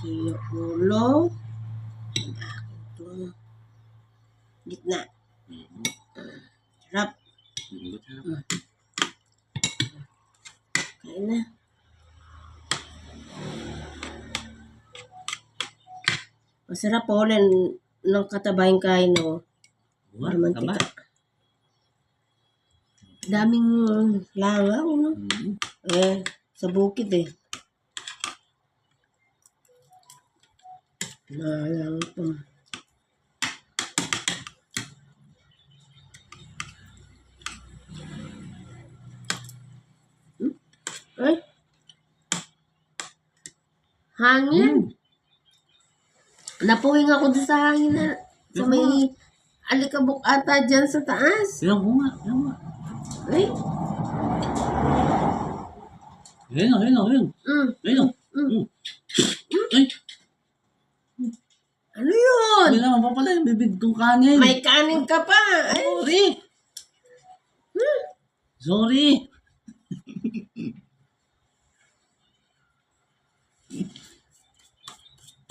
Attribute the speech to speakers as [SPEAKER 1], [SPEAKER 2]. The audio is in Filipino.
[SPEAKER 1] Yung ulo. Itong gitna. Sarap. Kain na. Masarap po ulit ng katabahin kain, no? Mantika. Daming langaw, no? Sa bukid eh. Langaw ito. Ay? Hangin? Napuwing ako doon sa hangin na sa may alikabok ata dyan sa taas.
[SPEAKER 2] Yan ko nga.
[SPEAKER 1] Ay?
[SPEAKER 2] Ayun. Ay,
[SPEAKER 1] ano yun?
[SPEAKER 2] hindi naman pa pala yung bibig kong kanin.
[SPEAKER 1] May kanin ka pa. Ay.
[SPEAKER 2] Sorry.